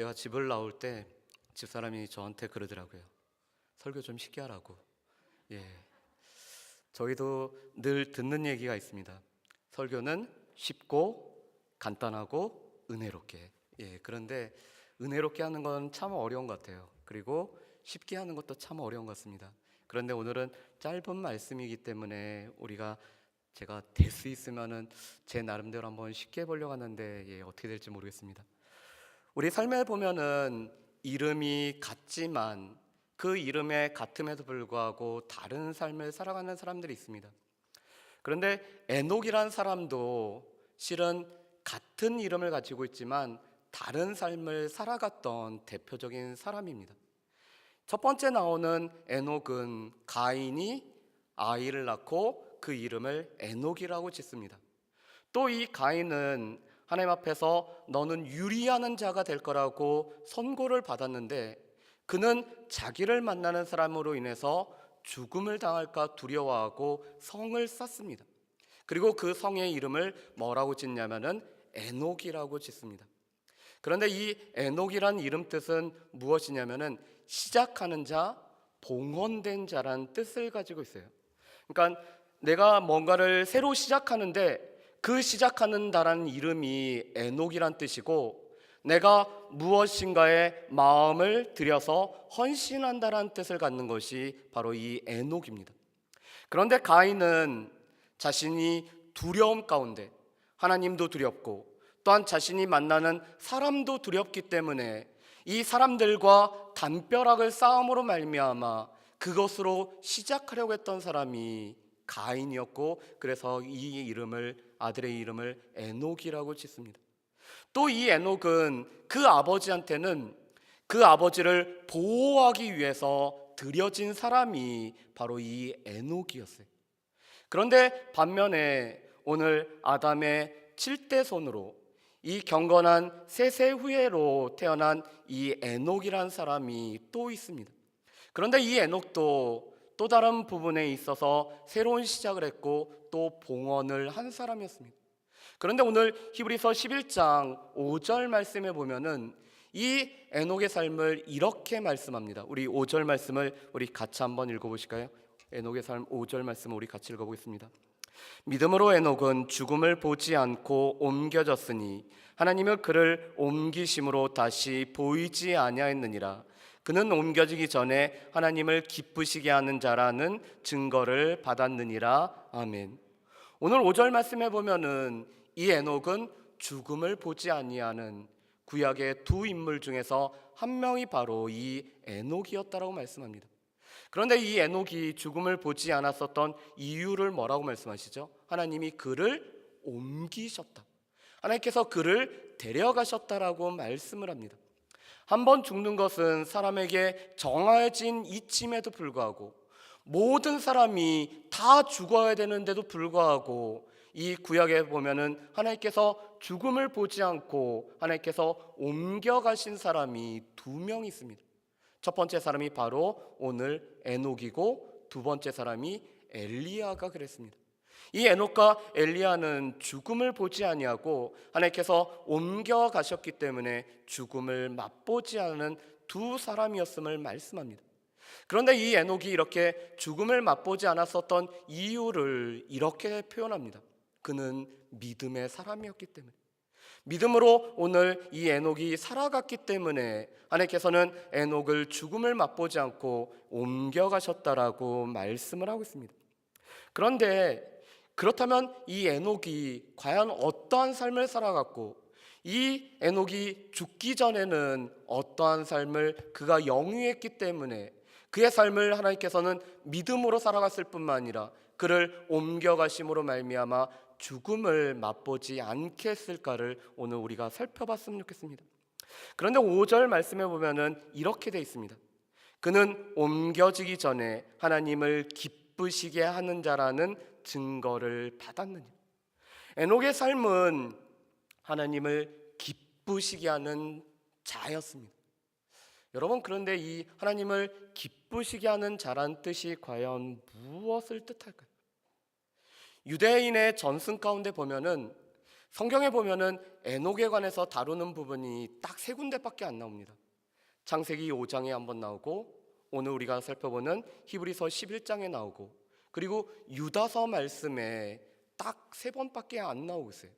제가 집을 나올 때 집사람이 저한테 그러더라고요. 설교 좀 쉽게 하라고. 예, 저희도 늘 듣는 얘기가 있습니다. 설교는 쉽고 간단하고 은혜롭게. 그런데 은혜롭게 하는 건 참 어려운 것 같아요. 그리고 쉽게 하는 것도 참 어려운 것 같습니다. 그런데 오늘은 짧은 말씀이기 때문에 제가 될 수 있으면은 제 나름대로 한번 쉽게 해보려고 하는데 어떻게 될지 모르겠습니다. 우리 삶에 보면은 이름이 같지만 그 이름에 같음에도 불구하고 다른 삶을 살아가는 사람들이 있습니다. 그런데 에녹이란 사람도 실은 같은 이름을 가지고 있지만 다른 삶을 살아갔던 대표적인 사람입니다. 첫 번째 나오는 에녹은 가인이 아이를 낳고 그 이름을 에녹이라고 짓습니다. 또 이 가인은 하나님 앞에서 너는 유리하는 자가 될 거라고 선고를 받았는데 그는 자기를 만나는 사람으로 인해서 죽음을 당할까 두려워하고 성을 쌓습니다. 그리고 그 성의 이름을 뭐라고 짓냐면은 에녹이라고 짓습니다. 그런데 이 에녹이란 이름 뜻은 무엇이냐면은 시작하는 자, 봉헌된 자라는 뜻을 가지고 있어요. 그러니까 내가 뭔가를 새로 시작하는데 그 시작하는 자라는 이름이 에녹이란 뜻이고 내가 무엇인가에 마음을 들여서 헌신한다라는 뜻을 갖는 것이 바로 이 에녹입니다. 그런데 가인은 자신이 두려움 가운데 하나님도 두렵고 또한 자신이 만나는 사람도 두렵기 때문에 이 사람들과 담벼락을 쌓음으로 말미암아 그것으로 시작하려고 했던 사람이 가인이었고 그래서 아들의 이름을 에녹이라고 짓습니다. 또 이 에녹은 그 아버지한테는 그 아버지를 보호하기 위해서 들여진 사람이 바로 이 에녹이었어요. 그런데 반면에 오늘 아담의 7대 손으로 이 경건한 세세 후예로 태어난 이 에녹이란 사람이 또 있습니다. 그런데 이 에녹도 또 다른 부분에 있어서 새로운 시작을 했고 또 봉헌을 한 사람이었습니다. 그런데 오늘 히브리서 11장 5절 말씀에 보면은 이 에녹의 삶을 이렇게 말씀합니다. 우리 5절 말씀을 우리 같이 한번 읽어보실까요? 에녹의 삶 5절 말씀을 우리 같이 읽어보겠습니다. 믿음으로 에녹은 죽음을 보지 않고 옮겨졌으니 하나님은 그를 옮기심으로 다시 보이지 아니하였느니라. 그는 옮겨지기 전에 하나님을 기쁘시게 하는 자라는 증거를 받았느니라. 아멘. 오늘 5절 말씀에 보면은 이 에녹은 죽음을 보지 아니하는 구약의 두 인물 중에서 한 명이 바로 이 에녹이었다라고 말씀합니다. 그런데 이 에녹이 죽음을 보지 않았었던 이유를 뭐라고 말씀하시죠? 하나님이 그를 옮기셨다. 하나님께서 그를 데려가셨다라고 말씀을 합니다. 한번 죽는 것은 사람에게 정해진 이침에도 불구하고 모든 사람이 다 죽어야 되는데도 불구하고 이 구약에 보면은 하나님께서 죽음을 보지 않고 하나님께서 옮겨가신 사람이 두 명 있습니다. 첫 번째 사람이 바로 오늘 에녹이고 두 번째 사람이 엘리야가 그랬습니다. 이 에녹과 엘리야는 죽음을 보지 아니하고 하나님께서 옮겨가셨기 때문에 죽음을 맛보지 않은 두 사람이었음을 말씀합니다. 그런데 이 에녹이 이렇게 죽음을 맛보지 않았었던 이유를 이렇게 표현합니다. 그는 믿음의 사람이었기 때문에, 믿음으로 오늘 이 에녹이 살아갔기 때문에 하나님께서는 에녹을 죽음을 맛보지 않고 옮겨가셨다라고 말씀을 하고 있습니다. 그런데 그렇다면 이 에녹이 과연 어떠한 삶을 살아갔고 이 에녹이 죽기 전에는 어떠한 삶을 그가 영위했기 때문에 그의 삶을 하나님께서는 믿음으로 살아갔을 뿐만 아니라 그를 옮겨가심으로 말미암아 죽음을 맛보지 않게 했을까를 오늘 우리가 살펴봤으면 좋겠습니다. 그런데 5절 말씀에 보면은 이렇게 되어 있습니다. 그는 옮겨지기 전에 하나님을 기쁘시게 하는 자라는 증거를 받았느냐. 에녹의 삶은 하나님을 기쁘시게 하는 자였습니다. 여러분, 그런데 이 하나님을 기쁘시게 하는 자란 뜻이 과연 무엇을 뜻할까요? 유대인의 전승 가운데 보면은 성경에 보면은 에녹에 관해서 다루는 부분이 딱 세 군데밖에 안 나옵니다. 창세기 5장에 한번 나오고, 오늘 우리가 살펴보는 히브리서 11장에 나오고, 그리고 유다서 말씀에 딱 세 번밖에 안 나오고 있어요.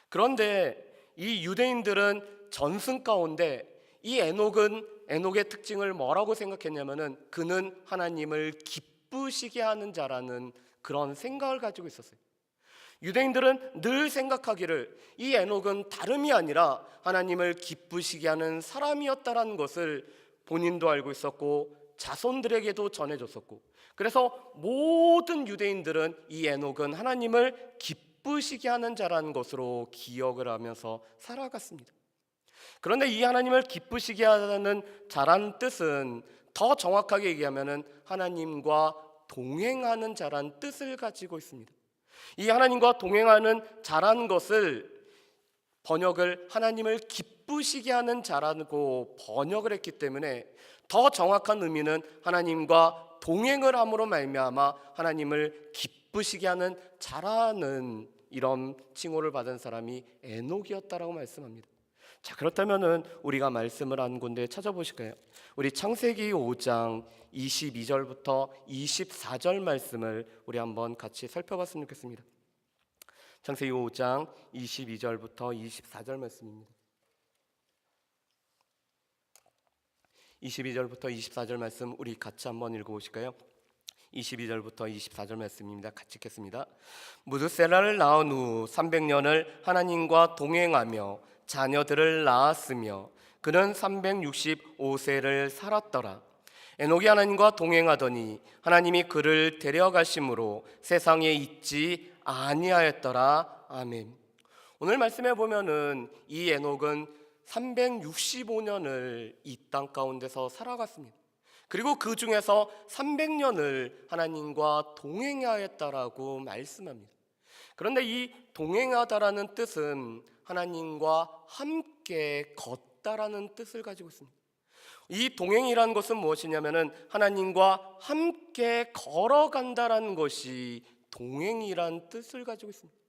그런데 이 유대인들은 전승 가운데 이 에녹의 특징을 뭐라고 생각했냐면은 그는 하나님을 기쁘시게 하는 자라는 그런 생각을 가지고 있었어요. 유대인들은 늘 생각하기를 이 에녹은 다름이 아니라 하나님을 기쁘시게 하는 사람이었다라는 것을 본인도 알고 있었고 자손들에게도 전해줬었고, 그래서 모든 유대인들은 이 에녹은 하나님을 기쁘시게 하는 자라는 것으로 기억을 하면서 살아갔습니다. 그런데 이 하나님을 기쁘시게 하는 자라는 뜻은 더 정확하게 얘기하면 하나님과 동행하는 자라는 뜻을 가지고 있습니다. 이 하나님과 동행하는 자라는 것을 번역을 하나님을 기쁘시게 하는 자라고 번역을 했기 때문에 더 정확한 의미는 하나님과 동행을 함으로 말미암아 하나님을 기쁘시게 하는 자라는 이런 칭호를 받은 사람이 에녹이었다라고 말씀합니다. 자, 그렇다면은 우리가 말씀을 한 군데 찾아보실까요? 우리 창세기 5장 22절부터 24절 말씀을 우리 한번 같이 살펴봤으면 좋겠습니다. 창세기 5장 22절부터 24절 말씀입니다. 22절부터 24절 말씀 우리 같이 한번 읽어보실까요? 22절부터 24절 말씀입니다. 같이 읽겠습니다. 무드셀라를 낳은 후 300년을 하나님과 동행하며 자녀들을 낳았으며 그는 365세를 살았더라. 에녹이 하나님과 동행하더니 하나님이 그를 데려가심으로 세상에 있지 아니하였더라. 아멘. 오늘 말씀해 보면은 이 에녹은 365년을 이 땅 가운데서 살아갔습니다. 그리고 그 중에서 300년을 하나님과 동행하였다라고 말씀합니다. 그런데 이 동행하다라는 뜻은 하나님과 함께 걷다라는 뜻을 가지고 있습니다. 이 동행이라는 것은 무엇이냐면은 하나님과 함께 걸어간다라는 것이 동행이라는 뜻을 가지고 있습니다.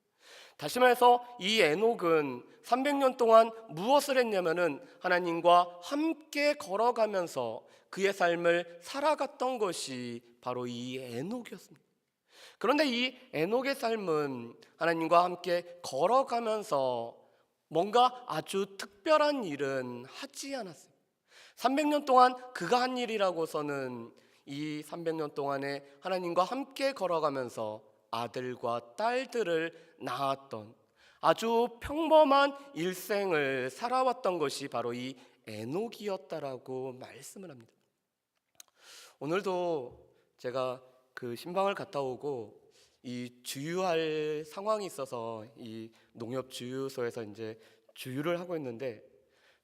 다시 말해서 이 에녹은 300년 동안 무엇을 했냐면은 하나님과 함께 걸어가면서 그의 삶을 살아갔던 것이 바로 이 에녹이었습니다. 그런데 이 에녹의 삶은 하나님과 함께 걸어가면서 뭔가 아주 특별한 일은 하지 않았어요. 300년 동안 그가 한 일이라고서는 이 300년 동안에 하나님과 함께 걸어가면서 아들과 딸들을 낳았던 아주 평범한 일생을 살아왔던 것이 바로 이 에녹이었다라고 말씀을 합니다. 오늘도 제가 그 신방을 갔다 오고 이 주유할 상황이 있어서 이 농협 주유소에서 이제 주유를 하고 있는데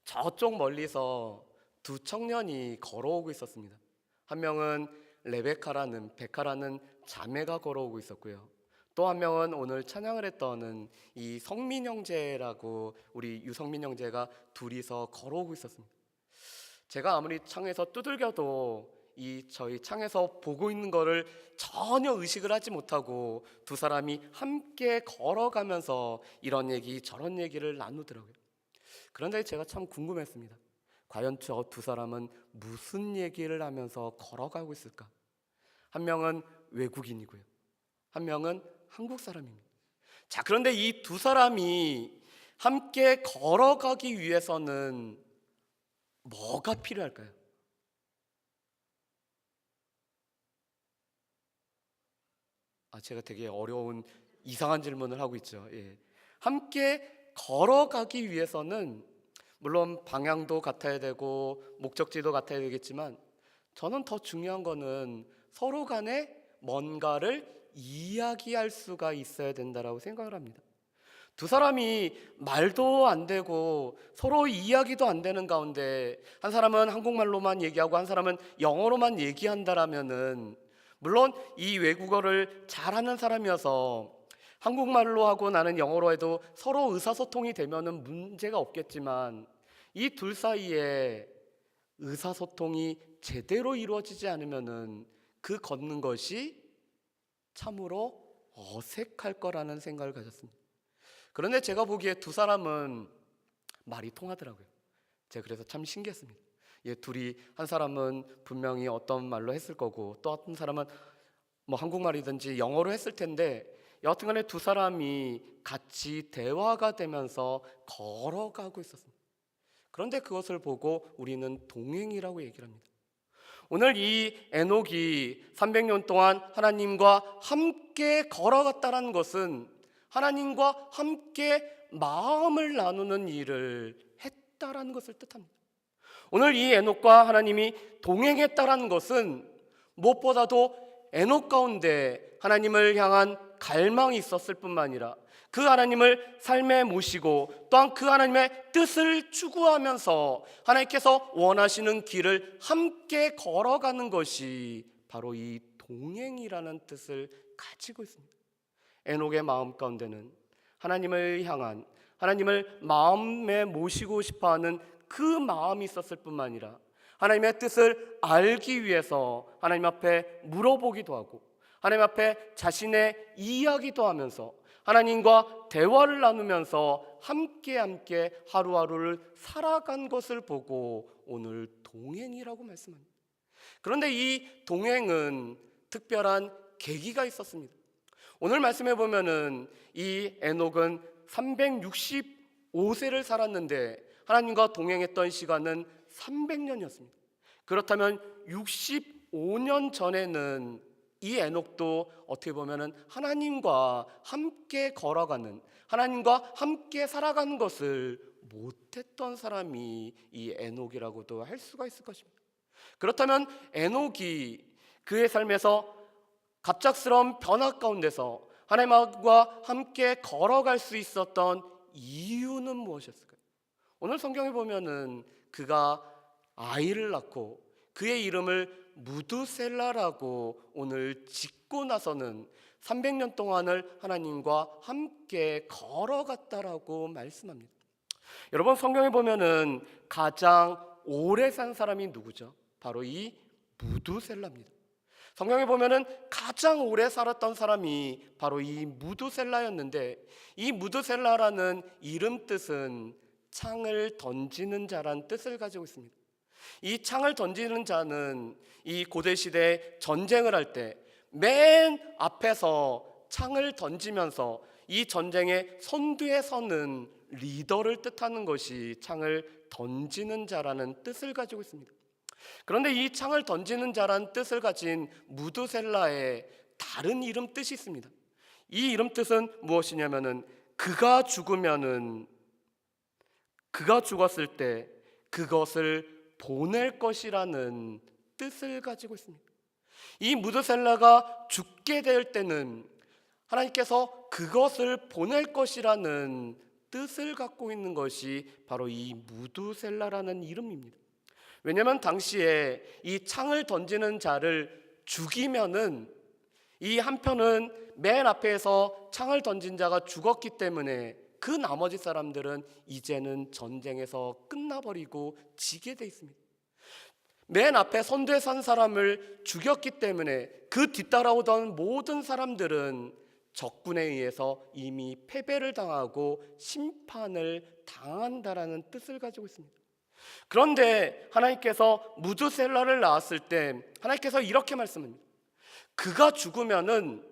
저쪽 멀리서 두 청년이 걸어오고 있었습니다. 한 명은 베카라는 자매가 걸어오고 있었고요. 또 한 명은 오늘 찬양을 했던 이 성민 형제라고 우리 유성민 형제가 둘이서 걸어오고 있었습니다. 제가 아무리 창에서 두들겨도 이 저희 창에서 보고 있는 거를 전혀 의식을 하지 못하고 두 사람이 함께 걸어가면서 이런 얘기 저런 얘기를 나누더라고요. 그런데 제가 참 궁금했습니다. 과연 저 두 사람은 무슨 얘기를 하면서 걸어가고 있을까? 한 명은 외국인이고요, 한 명은 한국 사람입니다. 자, 그런데 이 두 사람이 함께 걸어가기 위해서는 뭐가 필요할까요? 제가 되게 어려운 이상한 질문을 하고 있죠. 함께 걸어가기 위해서는 물론 방향도 같아야 되고 목적지도 같아야 되겠지만 저는 더 중요한 거는 서로 간에 뭔가를 이야기할 수가 있어야 된다라고 생각을 합니다. 두 사람이 말도 안 되고 서로 이야기도 안 되는 가운데 한 사람은 한국말로만 얘기하고 한 사람은 영어로만 얘기한다라면은 물론 이 외국어를 잘하는 사람이어서 한국말로 하고 나는 영어로 해도 서로 의사소통이 되면은 문제가 없겠지만 이 둘 사이에 의사소통이 제대로 이루어지지 않으면은 그 걷는 것이 참으로 어색할 거라는 생각을 가졌습니다. 그런데 제가 보기에 두 사람은 말이 통하더라고요. 제가 그래서 참 신기했습니다. 둘이 한 사람은 분명히 어떤 말로 했을 거고 또 어떤 사람은 뭐 한국말이든지 영어로 했을 텐데 여하튼간에 두 사람이 같이 대화가 되면서 걸어가고 있었습니다. 그런데 그것을 보고 우리는 동행이라고 얘기를 합니다. 오늘 이 에녹이 300년 동안 하나님과 함께 걸어갔다는 것은 하나님과 함께 마음을 나누는 일을 했다라는 것을 뜻합니다. 오늘 이 에녹과 하나님이 동행했다라는 것은 무엇보다도 에녹 가운데 하나님을 향한 갈망이 있었을 뿐만 아니라 그 하나님을 삶에 모시고 또한 그 하나님의 뜻을 추구하면서 하나님께서 원하시는 길을 함께 걸어가는 것이 바로 이 동행이라는 뜻을 가지고 있습니다. 에녹의 마음 가운데는 하나님을 향한, 하나님을 마음에 모시고 싶어하는 그 마음이 있었을 뿐만 아니라 하나님의 뜻을 알기 위해서 하나님 앞에 물어보기도 하고 하나님 앞에 자신의 이야기도 하면서 하나님과 대화를 나누면서 함께 하루하루를 살아간 것을 보고 오늘 동행이라고 말씀합니다. 그런데 이 동행은 특별한 계기가 있었습니다. 오늘 말씀해 보면은 이 에녹은 365세를 살았는데 하나님과 동행했던 시간은 300년이었습니다. 그렇다면 65년 전에는 이 에녹도 어떻게 보면은 하나님과 함께 걸어가는, 하나님과 함께 살아가는 것을 못했던 사람이 이 에녹이라고도 할 수가 있을 것입니다. 그렇다면 에녹이 그의 삶에서 갑작스러운 변화 가운데서 하나님과 함께 걸어갈 수 있었던 이유는 무엇이었을까요? 오늘 성경에 보면은 그가 아이를 낳고 그의 이름을 무두셀라라고 오늘 짓고 나서는 300년 동안을 하나님과 함께 걸어갔다라고 말씀합니다. 여러분, 성경에 보면은 가장 오래 산 사람이 누구죠? 바로 이 무두셀라입니다. 성경에 보면은 가장 오래 살았던 사람이 바로 이 무두셀라였는데, 이 무두셀라라는 이름 뜻은 창을 던지는 자란 뜻을 가지고 있습니다. 이 창을 던지는 자는 이 고대 시대에 전쟁을 할 때 맨 앞에서 창을 던지면서 이 전쟁의 선두에 서는 리더를 뜻하는 것이 창을 던지는 자라는 뜻을 가지고 있습니다. 그런데 이 창을 던지는 자라는 뜻을 가진 무두셀라의 다른 이름 뜻이 있습니다. 이 이름 뜻은 무엇이냐면은 그가 죽었을 때 그것을 보낼 것이라는 뜻을 가지고 있습니다. 이 무두셀라가 죽게 될 때는 하나님께서 그것을 보낼 것이라는 뜻을 갖고 있는 것이 바로 이 무두셀라라는 이름입니다. 왜냐하면 당시에 이 창을 던지는 자를 죽이면은 이 한편은 맨 앞에서 창을 던진 자가 죽었기 때문에 그 나머지 사람들은 이제는 전쟁에서 끝나버리고 지게 돼 있습니다. 맨 앞에 선두에 선 사람을 죽였기 때문에 그 뒤따라오던 모든 사람들은 적군에 의해서 이미 패배를 당하고 심판을 당한다라는 뜻을 가지고 있습니다. 그런데 하나님께서 무두셀라를 낳았을 때 하나님께서 이렇게 말씀합니다. 그가 죽으면은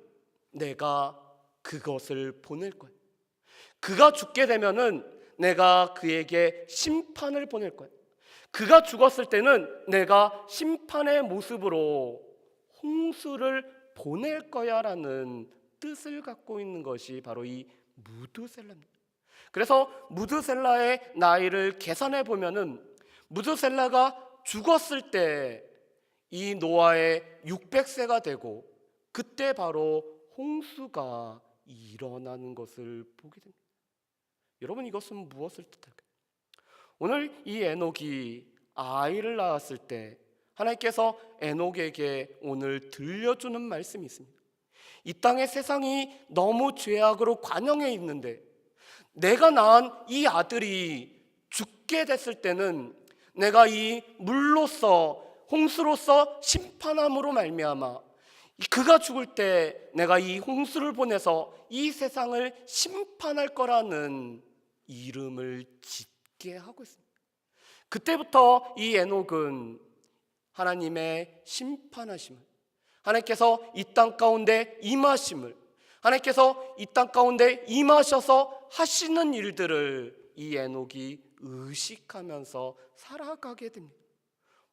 내가 그것을 보낼 거야. 그가 죽게 되면은 내가 그에게 심판을 보낼 거야. 그가 죽었을 때는 내가 심판의 모습으로 홍수를 보낼 거야라는 뜻을 갖고 있는 것이 바로 이 무두셀라입니다. 그래서 무두셀라의 나이를 계산해 보면은 무두셀라가 죽었을 때 이 노아의 600세가 되고 그때 바로 홍수가 일어나는 것을 보게 됩니다. 여러분, 이것은 무엇을 뜻할까요? 오늘 이 에녹이 아이를 낳았을 때 하나님께서 에녹에게 오늘 들려주는 말씀이 있습니다. 이 땅의 세상이 너무 죄악으로 관영해 있는데 내가 낳은 이 아들이 죽게 됐을 때는 내가 이 물로서 홍수로서 심판함으로 말미암아 그가 죽을 때 내가 이 홍수를 보내서 이 세상을 심판할 거라는 이름을 짓게 하고 있습니다. 그때부터 이 에녹은 하나님의 심판하심을, 하나님께서 이 땅 가운데 임하심을, 하나님께서 이 땅 가운데 임하셔서 하시는 일들을 이 에녹이 의식하면서 살아가게 됩니다.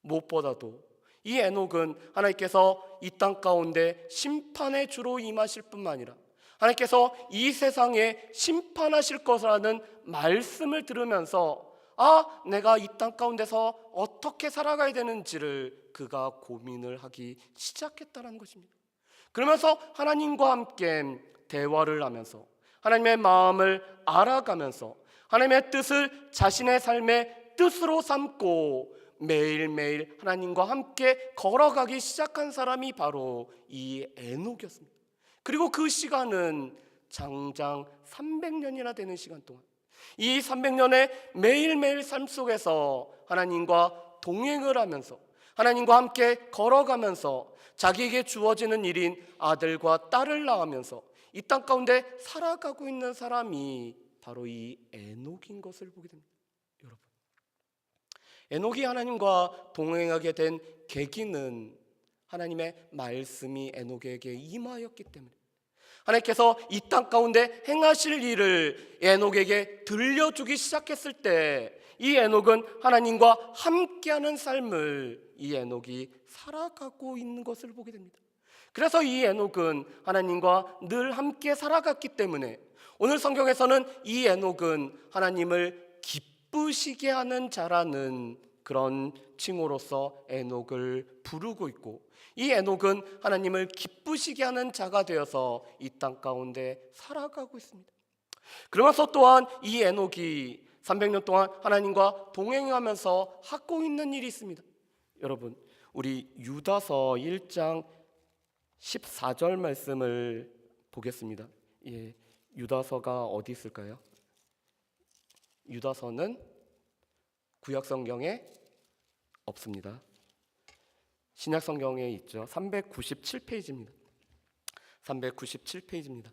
무엇보다도 이 에녹은 하나님께서 이 땅 가운데 심판의 주로 임하실 뿐만 아니라 하나님께서 이 세상에 심판하실 것이라는 말씀을 들으면서 내가 이 땅 가운데서 어떻게 살아가야 되는지를 그가 고민을 하기 시작했다는 것입니다. 그러면서 하나님과 함께 대화를 하면서 하나님의 마음을 알아가면서 하나님의 뜻을 자신의 삶의 뜻으로 삼고 매일매일 하나님과 함께 걸어가기 시작한 사람이 바로 이 에녹이었습니다. 그리고 그 시간은 장장 300년이나 되는 시간 동안 이 300년의 매일매일 삶 속에서 하나님과 동행을 하면서 하나님과 함께 걸어가면서 자기에게 주어지는 일인 아들과 딸을 낳으면서 이 땅 가운데 살아가고 있는 사람이 바로 이 에녹인 것을 보게 됩니다. 여러분, 에녹이 하나님과 동행하게 된 계기는 하나님의 말씀이 에녹에게 임하였기 때문에 하나님께서 이 땅 가운데 행하실 일을 에녹에게 들려주기 시작했을 때 이 에녹은 하나님과 함께하는 삶을 이 에녹이 살아가고 있는 것을 보게 됩니다. 그래서 이 에녹은 하나님과 늘 함께 살아갔기 때문에 오늘 성경에서는 이 에녹은 하나님을 기쁘시게 하는 자라는 그런 칭호로서 에녹을 부르고 있고, 이 에녹은 하나님을 기쁘시게 하는 자가 되어서 이 땅 가운데 살아가고 있습니다. 그러면서 또한 이 에녹이 300년 동안 하나님과 동행하면서 하고 있는 일이 있습니다. 여러분, 우리 유다서 1장 14절 말씀을 보겠습니다. 유다서가 어디 있을까요? 유다서는 구약 성경에 없습니다. 신약 성경에 있죠. 397페이지입니다. 397페이지입니다.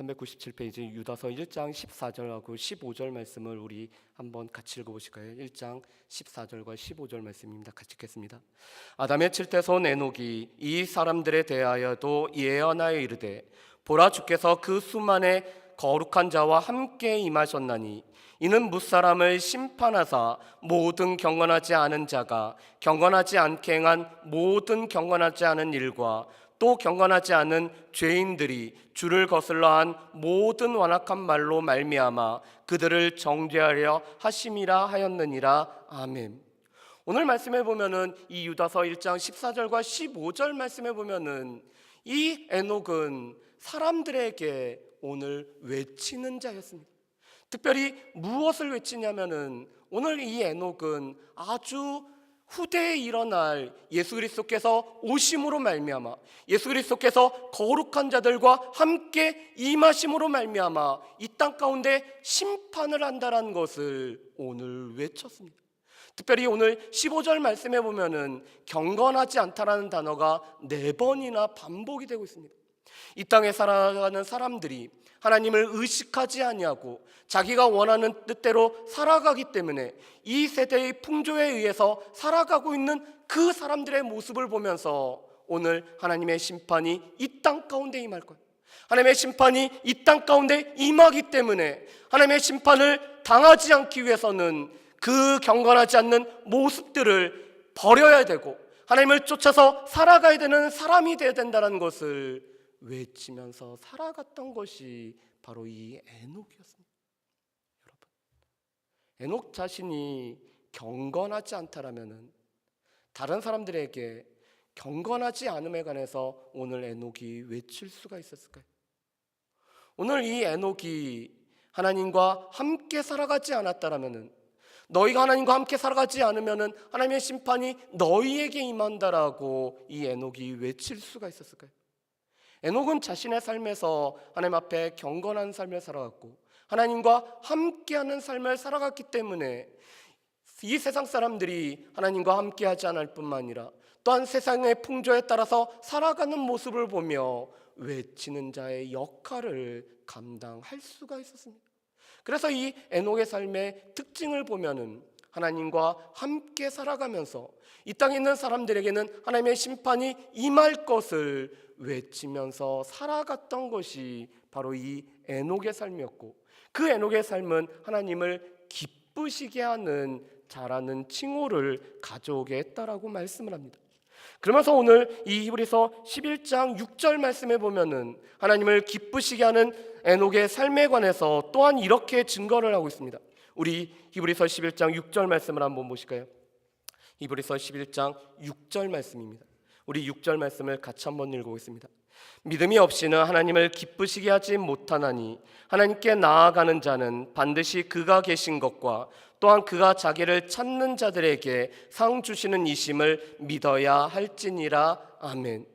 유다서 1장 14절하고 15절 말씀을 우리 한번 같이 읽어보실까요? 1장 14절과 15절 말씀입니다. 같이 읽겠습니다. 아담의 칠대손 에녹이 이 사람들에 대하여도 예언하여 이르되 보라, 주께서 그 수만의 거룩한 자와 함께 임하셨나니 이는 무사람을 심판하사 모든 경건하지 않은 자가 경건하지 않게 행한 모든 경건하지 않은 일과 또 경건하지 않은 죄인들이 주를 거슬러 한 모든 완악한 말로 말미암아 그들을 정죄하려 하심이라 하였느니라. 아멘. 오늘 말씀해 보면은 이 유다서 1장 14절과 15절 말씀해 보면은 이 에녹은 사람들에게 오늘 외치는 자였습니다. 특별히 무엇을 외치냐면은 오늘 이 에녹은 아주 후대에 일어날 예수 그리스도께서 오심으로 말미암아 예수 그리스도께서 거룩한 자들과 함께 임하심으로 말미암아 이 땅 가운데 심판을 한다는 것을 오늘 외쳤습니다. 특별히 오늘 15절 말씀해 보면은 경건하지 않다라는 단어가 4번이나 반복이 되고 있습니다. 이 땅에 살아가는 사람들이 하나님을 의식하지 아니하고 자기가 원하는 뜻대로 살아가기 때문에 이 세대의 풍조에 의해서 살아가고 있는 그 사람들의 모습을 보면서 오늘 하나님의 심판이 이 땅 가운데 임할 거예요. 하나님의 심판이 이 땅 가운데 임하기 때문에 하나님의 심판을 당하지 않기 위해서는 그 경건하지 않는 모습들을 버려야 되고 하나님을 쫓아서 살아가야 되는 사람이 되어야 된다는 것을 외치면서 살아갔던 것이 바로 이 에녹이었습니다. 여러분, 에녹 자신이 경건하지 않다라면은 다른 사람들에게 경건하지 않음에 관해서 오늘 에녹이 외칠 수가 있었을까요? 오늘 이 에녹이 하나님과 함께 살아가지 않았다라면은, 너희가 하나님과 함께 살아가지 않으면은 하나님의 심판이 너희에게 임한다라고 이 에녹이 외칠 수가 있었을까요? 에녹은 자신의 삶에서 하나님 앞에 경건한 삶을 살아갔고 하나님과 함께하는 삶을 살아갔기 때문에 이 세상 사람들이 하나님과 함께하지 않을 뿐만 아니라 또한 세상의 풍조에 따라서 살아가는 모습을 보며 외치는 자의 역할을 감당할 수가 있었습니다. 그래서 이 에녹의 삶의 특징을 보면은 하나님과 함께 살아가면서 이 땅에 있는 사람들에게는 하나님의 심판이 임할 것을 외치면서 살아갔던 것이 바로 이 에녹의 삶이었고, 그 에녹의 삶은 하나님을 기쁘시게 하는 자라는 칭호를 가져오게 했다라고 말씀을 합니다. 그러면서 오늘 이 히브리서 11장 6절 말씀에 보면은 하나님을 기쁘시게 하는 에녹의 삶에 관해서 또한 이렇게 증거를 하고 있습니다. 우리 히브리서 11장 6절 말씀을 한번 보실까요? 히브리서 11장 6절 말씀입니다. 우리 6절 말씀을 같이 한번 읽어보겠습니다. 믿음이 없이는 하나님을 기쁘시게 하지 못하나니 하나님께 나아가는 자는 반드시 그가 계신 것과 또한 그가 자기를 찾는 자들에게 상 주시는 이심을 믿어야 할지니라. 아멘.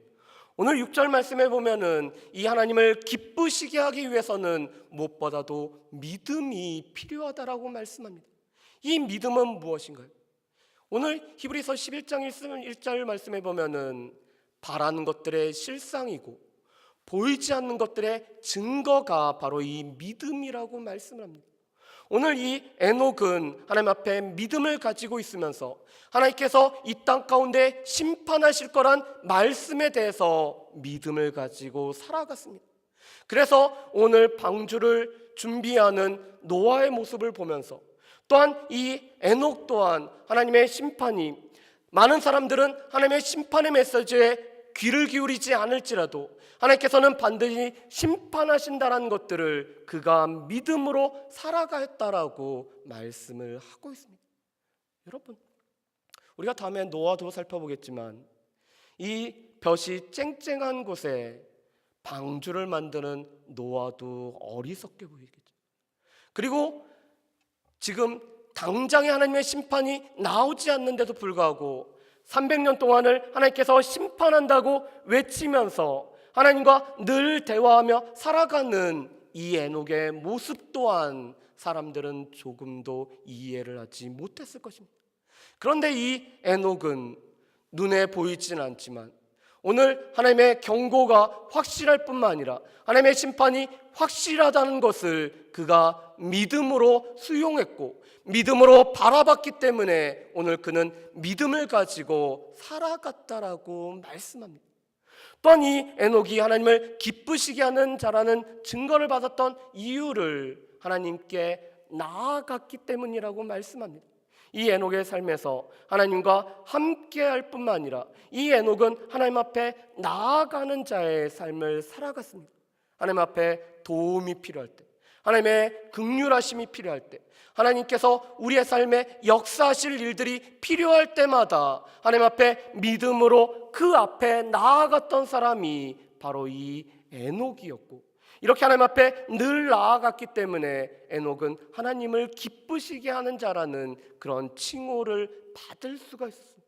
오늘 6절 말씀에 보면은 이 하나님을 기쁘시게 하기 위해서는 무엇보다도 믿음이 필요하다라고 말씀합니다. 이 믿음은 무엇인가요? 오늘 히브리서 11장 1절 말씀에 보면은 바라는 것들의 실상이고 보이지 않는 것들의 증거가 바로 이 믿음이라고 말씀을 합니다. 오늘 이 에녹은 하나님 앞에 믿음을 가지고 있으면서 하나님께서 이 땅 가운데 심판하실 거란 말씀에 대해서 믿음을 가지고 살아갔습니다. 그래서 오늘 방주를 준비하는 노아의 모습을 보면서 또한 이 에녹 또한 하나님의 심판이, 많은 사람들은 하나님의 심판의 메시지에 귀를 기울이지 않을지라도 하나님께서는 반드시 심판하신다는 것들을 그가 믿음으로 살아갔다라고 말씀을 하고 있습니다. 여러분, 우리가 다음에 노아도 살펴보겠지만 이 볕이 쨍쨍한 곳에 방주를 만드는 노아도 어리석게 보이겠죠. 그리고 지금 당장에 하나님의 심판이 나오지 않는데도 불구하고 300년 동안을 하나님께서 심판한다고 외치면서 하나님과 늘 대화하며 살아가는 이 에녹의 모습 또한 사람들은 조금도 이해를 하지 못했을 것입니다. 그런데 이 에녹은 눈에 보이지는 않지만 오늘 하나님의 경고가 확실할 뿐만 아니라 하나님의 심판이 확실하다는 것을 그가 믿음으로 수용했고 믿음으로 바라봤기 때문에 오늘 그는 믿음을 가지고 살아갔다라고 말씀합니다. 또한 이 에녹이 하나님을 기쁘시게 하는 자라는 증거를 받았던 이유를 하나님께 나아갔기 때문이라고 말씀합니다. 이 에녹의 삶에서 하나님과 함께할 뿐만 아니라 이 에녹은 하나님 앞에 나아가는 자의 삶을 살아갔습니다. 하나님 앞에 도움이 필요할 때, 하나님의 긍휼하심이 필요할 때, 하나님께서 우리의 삶에 역사하실 일들이 필요할 때마다 하나님 앞에 믿음으로 그 앞에 나아갔던 사람이 바로 이 에녹이었고, 이렇게 하나님 앞에 늘 나아갔기 때문에 에녹은 하나님을 기쁘시게 하는 자라는 그런 칭호를 받을 수가 있었습니다.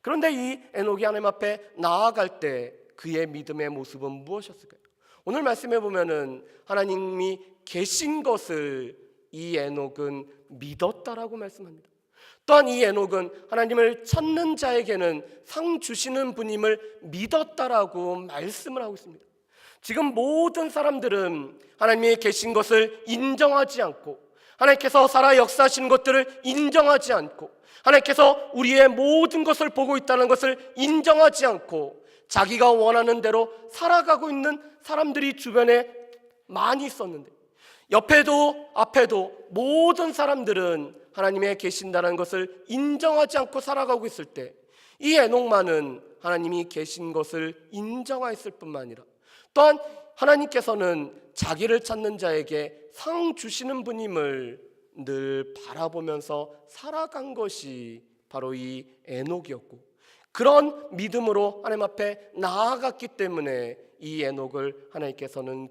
그런데 이 에녹이 하나님 앞에 나아갈 때 그의 믿음의 모습은 무엇이었을까요? 오늘 말씀해 보면은 하나님이 계신 것을 이 에녹은 믿었다라고 말씀합니다. 또한 이 에녹은 하나님을 찾는 자에게는 상 주시는 분임을 믿었다라고 말씀을 하고 있습니다. 지금 모든 사람들은 하나님이 계신 것을 인정하지 않고 하나님께서 살아 역사하시는 것들을 인정하지 않고 하나님께서 우리의 모든 것을 보고 있다는 것을 인정하지 않고 자기가 원하는 대로 살아가고 있는 사람들이 주변에 많이 있었는데, 옆에도 앞에도 모든 사람들은 하나님의 계신다는 것을 인정하지 않고 살아가고 있을 때 이 에녹만은 하나님이 계신 것을 인정했을 뿐만 아니라 또한 하나님께서는 자기를 찾는 자에게 상 주시는 분임을 늘 바라보면서 살아간 것이 바로 이 에녹이었고, 그런 믿음으로 하나님 앞에 나아갔기 때문에 이 에녹을 하나님께서는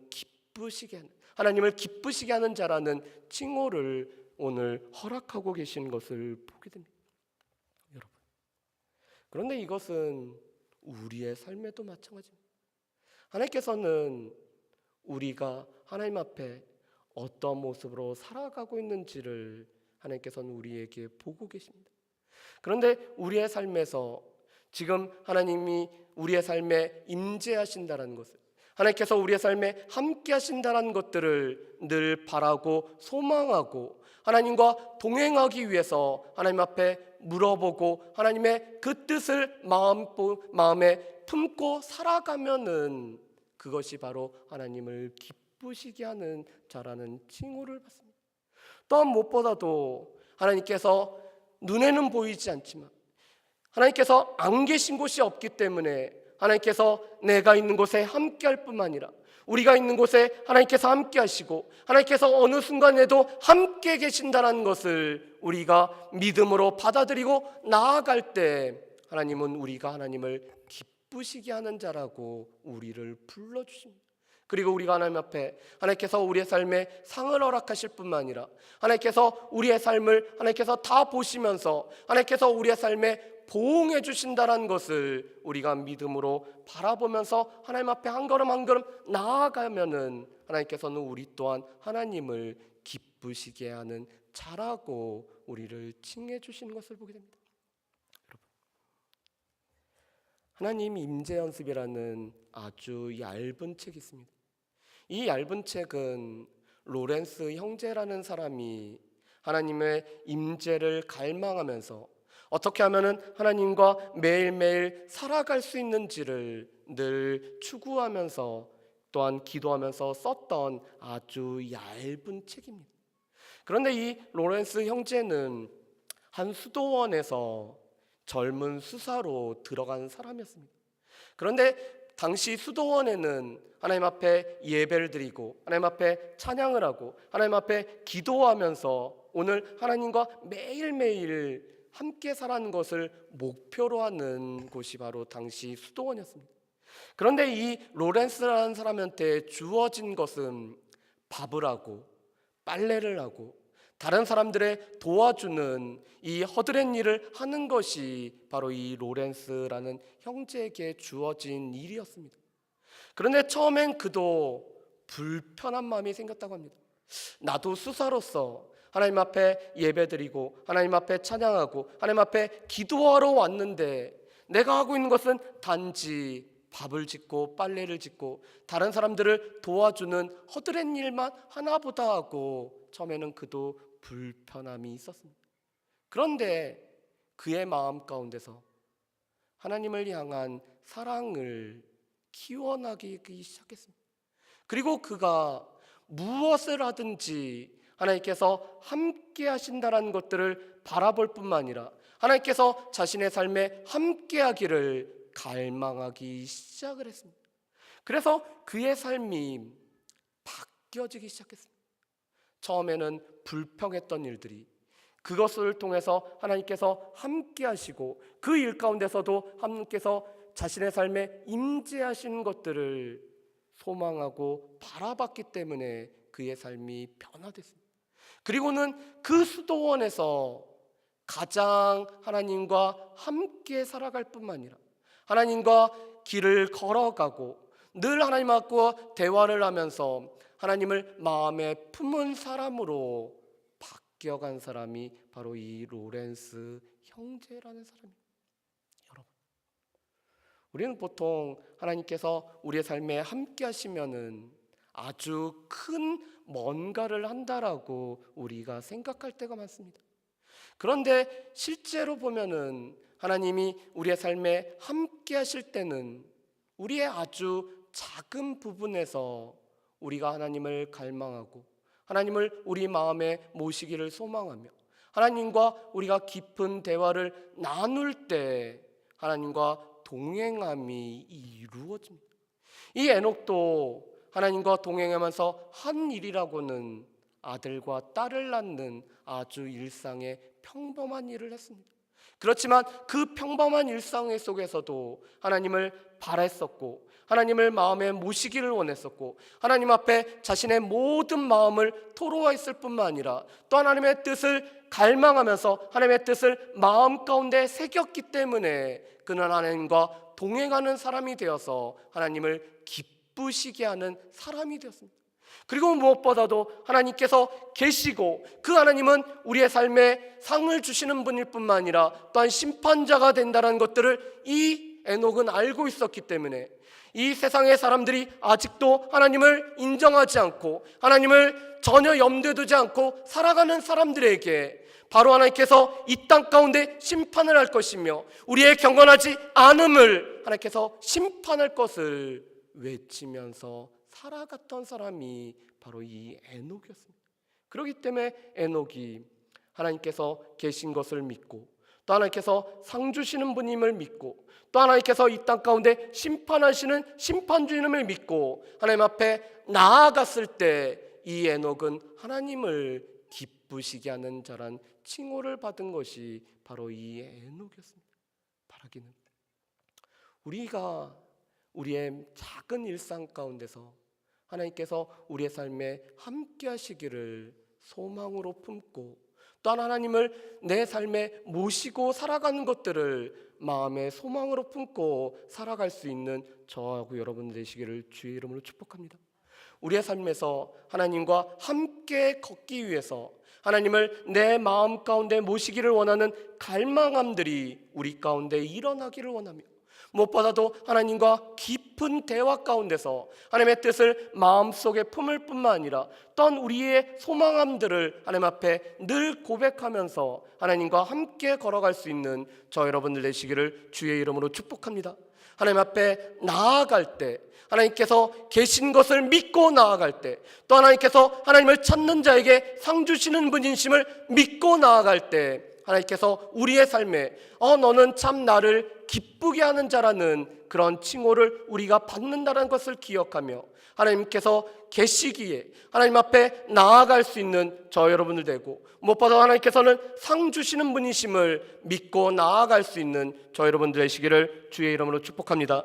하나님을 기쁘시게 하는 자라는 칭호를 오늘 허락하고 계신 것을 보게 됩니다. 여러분, 그런데 이것은 우리의 삶에도 마찬가지입니다. 하나님께서는 우리가 하나님 앞에 어떤 모습으로 살아가고 있는지를 하나님께서는 우리에게 보고 계십니다. 그런데 우리의 삶에서 지금 하나님이 우리의 삶에 임재하신다는 것을, 하나님께서 우리의 삶에 함께 하신다는 것들을 늘 바라고 소망하고 하나님과 동행하기 위해서 하나님 앞에 물어보고 하나님의 그 뜻을 마음에 품고 살아가면은 그것이 바로 하나님을 기쁘시게 하는 자라는 칭호를 받습니다. 또한 무엇보다도 하나님께서 눈에는 보이지 않지만 하나님께서 안 계신 곳이 없기 때문에 하나님께서 내가 있는 곳에 함께 할 뿐만 아니라 우리가 있는 곳에 하나님께서 함께 하시고 하나님께서 어느 순간에도 함께 계신다는 것을 우리가 믿음으로 받아들이고 나아갈 때 하나님은 우리가 하나님을 기쁘시게 하는 자라고 우리를 불러주십니다. 그리고 우리가 하나님 앞에 하나님께서 우리의 삶에 상을 허락하실 뿐만 아니라 하나님께서 우리의 삶을 하나님께서 다 보시면서 하나님께서 우리의 삶에 보응해 주신다는 것을 우리가 믿음으로 바라보면서 하나님 앞에 한 걸음 한 걸음 나아가면은 하나님께서는 우리 또한 하나님을 기쁘시게 하는 자라고 우리를 칭해 주시는 것을 보게 됩니다. 여러분, 하나님 임재 연습이라는 아주 얇은 책이 있습니다. 이 얇은 책은 로렌스 형제라는 사람이 하나님의 임재를 갈망하면서 어떻게 하면은 하나님과 매일매일 살아갈 수 있는지를 늘 추구하면서 또한 기도하면서 썼던 아주 얇은 책입니다. 그런데 이 로렌스 형제는 한 수도원에서 젊은 수사로 들어간 사람이었습니다. 그런데 당시 수도원에는 하나님 앞에 예배를 드리고 하나님 앞에 찬양을 하고 하나님 앞에 기도하면서 오늘 하나님과 매일매일 함께 살아가는 것을 목표로 하는 곳이 바로 당시 수도원이었습니다. 그런데 이 로렌스라는 사람한테 주어진 것은 밥을 하고 빨래를 하고 다른 사람들의 도와주는 이 허드렛 일을 하는 것이 바로 이 로렌스라는 형제에게 주어진 일이었습니다. 그런데 처음엔 그도 불편한 마음이 생겼다고 합니다. 나도 수사로서 하나님 앞에 예배드리고 하나님 앞에 찬양하고 하나님 앞에 기도하러 왔는데 내가 하고 있는 것은 단지 밥을 짓고 빨래를 짓고 다른 사람들을 도와주는 허드렛 일만 하나보다 하고 처음에는 그도 불편함이 있었습니다. 그런데 그의 마음 가운데서 하나님을 향한 사랑을 키워나기 시작했습니다. 그리고 그가 무엇을 하든지 하나님께서 함께 하신다는 것들을 바라볼 뿐만 아니라 하나님께서 자신의 삶에 함께 하기를 갈망하기 시작을 했습니다. 그래서 그의 삶이 바뀌어지기 시작했습니다. 처음에는 불평했던 일들이 그것을 통해서 하나님께서 함께 하시고 그 일 가운데서도 하나님께서 자신의 삶에 임재하신 것들을 소망하고 바라봤기 때문에 그의 삶이 변화됐습니다. 그리고는 그 수도원에서 가장 하나님과 함께 살아갈 뿐만 아니라 하나님과 길을 걸어가고 늘 하나님과 대화를 하면서 하나님을 마음에 품은 사람으로 바뀌어간 사람이 바로 이 로렌스 형제라는 사람입니다. 여러분, 우리는 보통 하나님께서 우리의 삶에 함께 하시면은 아주 큰 뭔가를 한다라고 우리가 생각할 때가 많습니다. 그런데 실제로 보면은 하나님이 우리의 삶에 함께 하실 때는 우리의 아주 작은 부분에서 우리가 하나님을 갈망하고 하나님을 우리 마음에 모시기를 소망하며 하나님과 우리가 깊은 대화를 나눌 때 하나님과 동행함이 이루어집니다. 이 에녹도 하나님과 동행하면서 한 일이라고는 아들과 딸을 낳는 아주 일상의 평범한 일을 했습니다. 그렇지만 그 평범한 일상 속에서도 하나님을 바랬었고 하나님을 마음에 모시기를 원했었고 하나님 앞에 자신의 모든 마음을 토로했을 뿐만 아니라 또 하나님의 뜻을 갈망하면서 하나님의 뜻을 마음 가운데 새겼기 때문에 그는 하나님과 동행하는 사람이 되어서 하나님을 기쁘시게 하는 사람이 되었습니다. 그리고 무엇보다도 하나님께서 계시고 그 하나님은 우리의 삶에 상을 주시는 분일 뿐만 아니라 또한 심판자가 된다는 것들을 이 에녹은 알고 있었기 때문에 이 세상의 사람들이 아직도 하나님을 인정하지 않고 하나님을 전혀 염두에 두지 않고 살아가는 사람들에게 바로 하나님께서 이 땅 가운데 심판을 할 것이며 우리의 경건하지 않음을 하나님께서 심판할 것을 외치면서 살아갔던 사람이 바로 이 에녹이었습니다. 그렇기 때문에 에녹이 하나님께서 계신 것을 믿고 또 하나님께서 상 주시는 분임을 믿고 또 하나님께서 이 땅 가운데 심판하시는 심판주님을 믿고 하나님 앞에 나아갔을 때 이 에녹은 하나님을 기쁘시게 하는 자란 칭호를 받은 것이 바로 이 에녹이었습니다. 바라기는 우리가 우리의 작은 일상 가운데서 하나님께서 우리의 삶에 함께 하시기를 소망으로 품고 또한 하나님을 내 삶에 모시고 살아가는 것들을 마음의 소망으로 품고 살아갈 수 있는 저하고 여러분 되시기를 주의 이름으로 축복합니다. 우리의 삶에서 하나님과 함께 걷기 위해서 하나님을 내 마음 가운데 모시기를 원하는 갈망함들이 우리 가운데 일어나기를 원하며 무엇보다도 하나님과 깊은 대화 가운데서 하나님의 뜻을 마음속에 품을 뿐만 아니라 또한 우리의 소망함들을 하나님 앞에 늘 고백하면서 하나님과 함께 걸어갈 수 있는 저 여러분들 되시기를 주의 이름으로 축복합니다. 하나님 앞에 나아갈 때 하나님께서 계신 것을 믿고 나아갈 때 또 하나님께서 하나님을 찾는 자에게 상 주시는 분이심을 믿고 나아갈 때 하나님께서 우리의 삶에 너는 참 나를 기쁘게 하는 자라는 그런 칭호를 우리가 받는다는 것을 기억하며 하나님께서 계시기에 하나님 앞에 나아갈 수 있는 저 여러분들 되고 무엇보다 하나님께서는 상 주시는 분이심을 믿고 나아갈 수 있는 저 여러분들 되시기를 주의 이름으로 축복합니다.